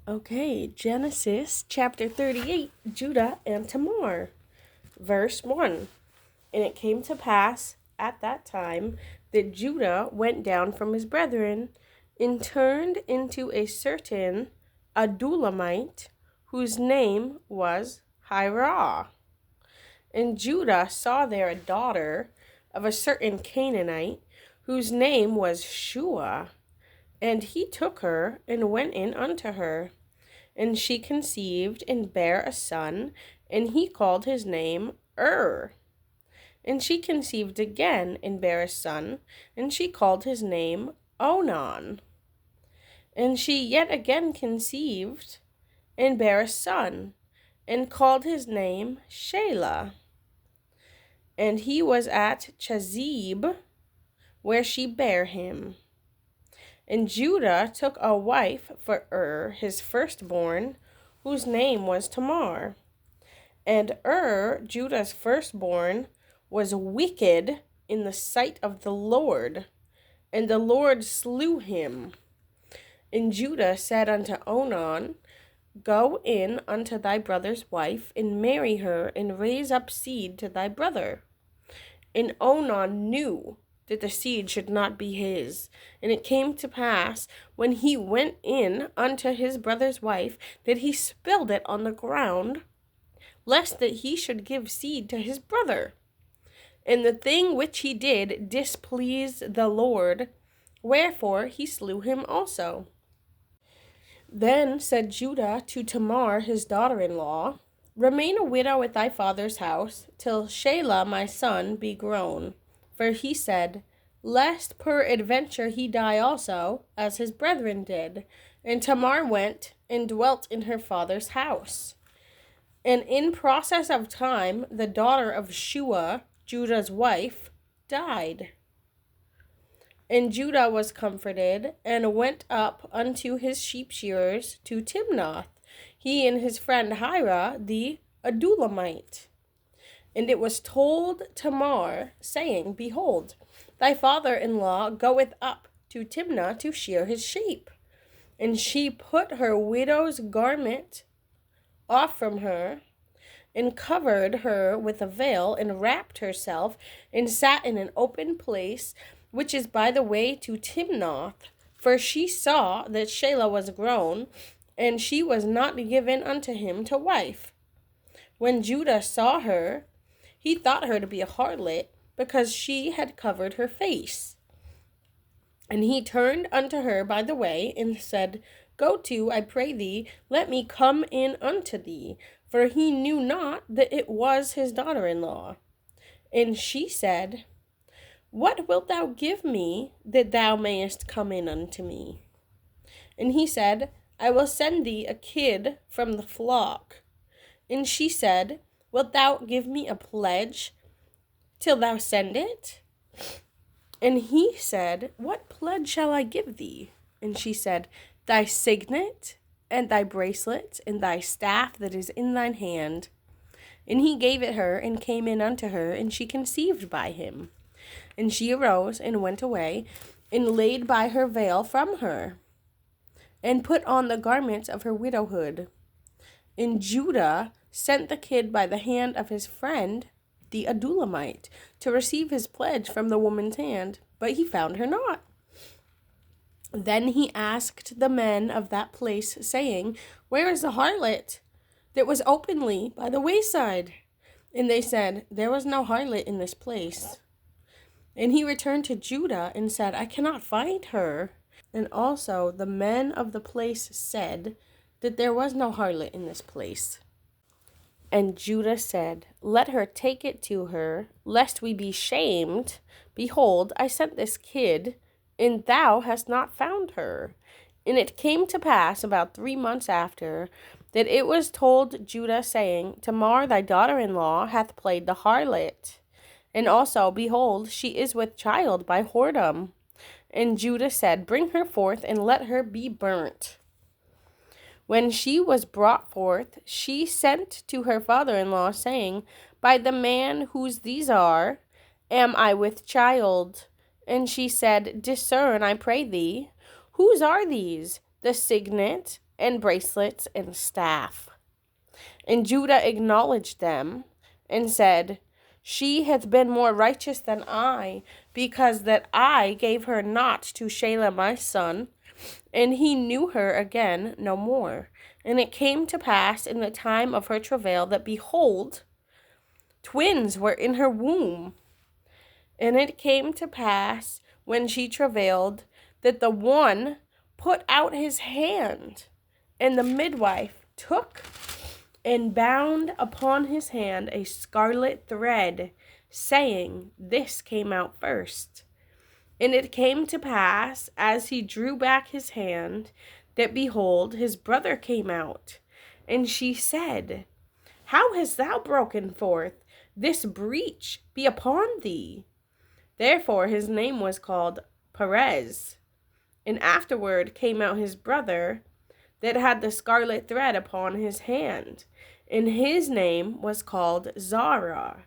Okay, Genesis chapter 38, Judah and Tamar. Verse 1. And it came to pass at that time that Judah went down from his brethren and turned into a certain Adulamite, whose name was Hirah. And Judah saw there a daughter of a certain Canaanite, whose name was Shua. And he took her and went in unto her. And she conceived and bare a son, and he called his name And she conceived again and bare a son, and she called his name Onan. And she yet again conceived and bare a son, and called his name Shelah. And he was at Chazib, where she bare him. And Judah took a wife for his firstborn, whose name was Tamar. And Judah's firstborn, was wicked in the sight of the Lord, and the Lord slew him. And Judah said unto Onan, Go in unto thy brother's wife, and marry her, and raise up seed to thy brother. And Onan knew that the seed should not be his. And it came to pass, when he went in unto his brother's wife, that he spilled it on the ground, lest that he should give seed to his brother. And the thing which he did displeased the Lord, wherefore he slew him also. Then said Judah to Tamar his daughter-in-law, Remain a widow at thy father's house, till Shelah my son be grown. For he said, Lest peradventure he die also, as his brethren did. And Tamar went and dwelt in her father's house. And in process of time, the daughter of Shua, Judah's wife, died. And Judah was comforted, and went up unto his sheep shearers to Timnath, he and his friend Hirah the Adulamite. And it was told Tamar, saying, Behold, thy father-in-law goeth up to Timnah to shear his sheep. And she put her widow's garment off from her, and covered her with a veil, and wrapped herself, and sat in an open place, which is by the way to Timnath. For she saw that Shelah was grown, and she was not given unto him to wife. When Judah saw her, he thought her to be a harlot, because she had covered her face. And he turned unto her by the way, and said, Go to, I pray thee, let me come in unto thee. For he knew not that it was his daughter-in-law. And she said, What wilt thou give me, that thou mayest come in unto me? And he said, I will send thee a kid from the flock. And she said, Wilt thou give me a pledge till thou send it? And he said, What pledge shall I give thee? And she said, Thy signet, and thy bracelet, and thy staff that is in thine hand. And he gave it her, and came in unto her, and she conceived by him. And she arose, and went away, and laid by her veil from her, and put on the garments of her widowhood. And Judah sent the kid by the hand of his friend, the Adulamite, to receive his pledge from the woman's hand, but he found her not. Then he asked the men of that place, saying, Where is the harlot that was openly by the wayside? And they said, There was no harlot in this place. And he returned to Judah and said, I cannot find her. And also the men of the place said that there was no harlot in this place. And Judah said, Let her take it to her, lest we be shamed. Behold, I sent this kid, and thou hast not found her. And it came to pass about 3 months after, that it was told Judah, saying, Tamar thy daughter-in-law hath played the harlot. And also, behold, she is with child by whoredom. And Judah said, Bring her forth, and let her be burnt. When she was brought forth, she sent to her father-in-law, saying, By the man whose these are, am I with child? And she said, Discern, I pray thee, whose are these? The signet, and bracelets and staff. And Judah acknowledged them and said, She hath been more righteous than I, because that I gave her not to Shelah my son. And he knew her again no more. And it came to pass in the time of her travail that, behold, twins were in her womb. And it came to pass, when she travailed, that the one put out his hand, and the midwife took and bound upon his hand a scarlet thread, saying, This came out first. And it came to pass, as he drew back his hand, that, behold, his brother came out. And she said, How hast thou broken forth? This breach be upon thee. Therefore his name was called Perez. And afterward came out his brother that had the scarlet thread upon his hand, and his name was called Zara.